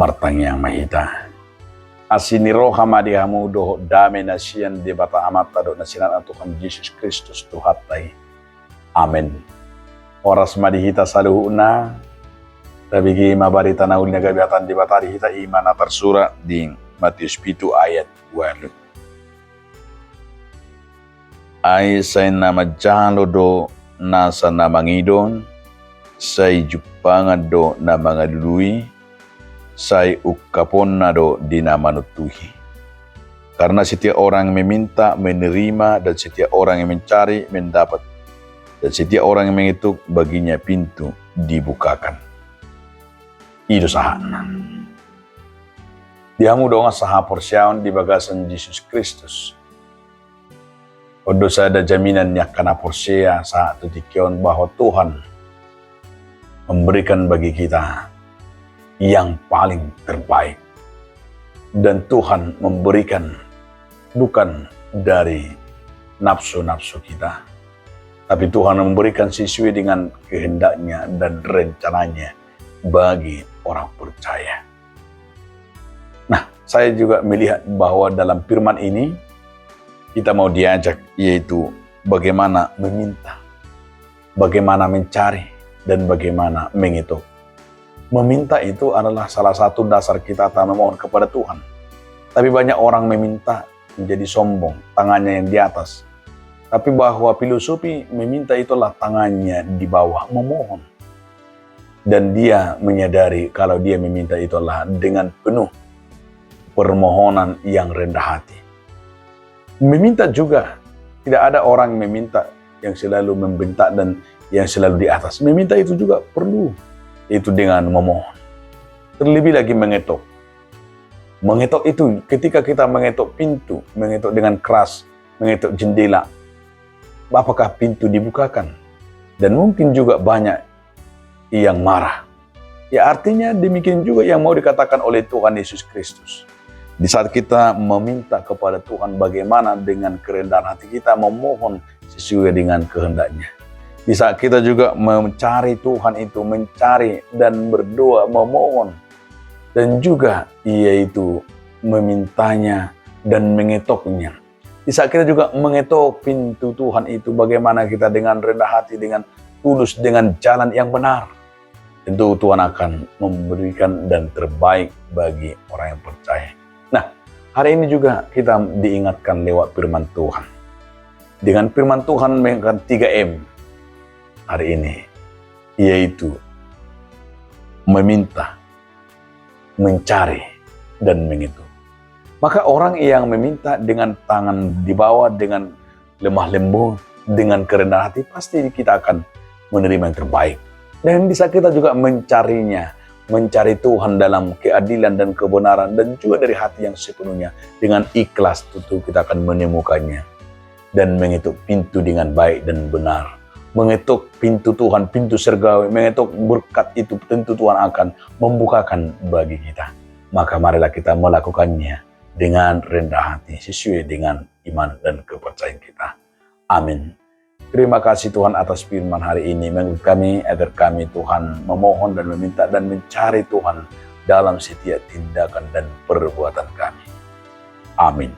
Martang yang mahita. Asini roha madihamu doh dame nasian di bata amata do nasinan Tuhan Yesus Kristus Tuhatai. Amin. Oras madihita saluhuna tabigi mabarita naulnya gabiatan di batari hita iman tersura di Matius 7 ayat 2. Ay say nama jalo do nasa namangidon say jupangan do na mga lului say ukapon na do di namanutuhi. Karena setiap orang meminta menerima, dan setiap orang yang mencari mendapat, dan setiap orang yang mengetuk baginya pintu dibukakan. Itu sahana. Diamu doang saha porsiaon di bagasan Yesus Kristus. Odo ada jaminannya karena porsia saat tudikion bahwa Tuhan memberikan bagi kita yang paling terbaik. Dan Tuhan memberikan bukan dari nafsu-nafsu kita, tapi Tuhan memberikan sesuai dengan kehendaknya dan rencananya bagi orang percaya. Nah, saya juga melihat bahwa dalam firman ini kita mau diajak, yaitu bagaimana meminta, bagaimana mencari, dan bagaimana mengetuk. Meminta itu adalah salah satu dasar kita memohon kepada Tuhan. Tapi banyak orang meminta menjadi sombong, tangannya yang di atas. Tapi bahwa filosofi meminta itulah tangannya di bawah, memohon. Dan dia menyadari kalau dia meminta itulah dengan penuh permohonan yang rendah hati. Meminta juga, tidak ada orang meminta yang selalu membentak dan yang selalu di atas. Meminta itu juga perlu, itu dengan memohon. Terlebih lagi mengetuk. Mengetuk itu ketika kita mengetuk pintu, mengetuk dengan keras, mengetuk jendela, apakah pintu dibukakan? Dan mungkin juga banyak yang marah. Ya artinya demikian juga yang mau dikatakan oleh Tuhan Yesus Kristus. Di saat kita meminta kepada Tuhan, bagaimana dengan kerendahan hati kita memohon sesuai dengan kehendaknya. Di saat kita juga mencari Tuhan itu, mencari dan berdoa, memohon. Dan juga yaitu memintanya dan mengetoknya. Di saat kita juga mengetok pintu Tuhan itu, bagaimana kita dengan rendah hati, dengan tulus, dengan jalan yang benar. Tentu Tuhan akan memberikan dan terbaik bagi orang yang percaya. Nah, hari ini juga kita diingatkan lewat firman Tuhan. Dengan firman Tuhan mengatakan 3M hari ini, yaitu meminta, mencari, dan mengetuk. Maka orang yang meminta dengan tangan di bawah, dengan lemah lembut, dengan kerendahan hati, pasti kita akan menerima yang terbaik. Dan bisa kita juga mencarinya, mencari Tuhan dalam keadilan dan kebenaran, dan juga dari hati yang sepenuhnya. Dengan ikhlas tentu kita akan menemukannya. Dan mengetuk pintu dengan baik dan benar. Mengetuk pintu Tuhan, pintu surgawi, mengetuk berkat itu tentu Tuhan akan membukakan bagi kita. Maka marilah kita melakukannya dengan rendah hati, sesuai dengan iman dan kepercayaan kita. Amin. Terima kasih Tuhan atas firman hari ini. Menurut kami, agar kami Tuhan memohon dan meminta dan mencari Tuhan dalam setiap tindakan dan perbuatan kami. Amin.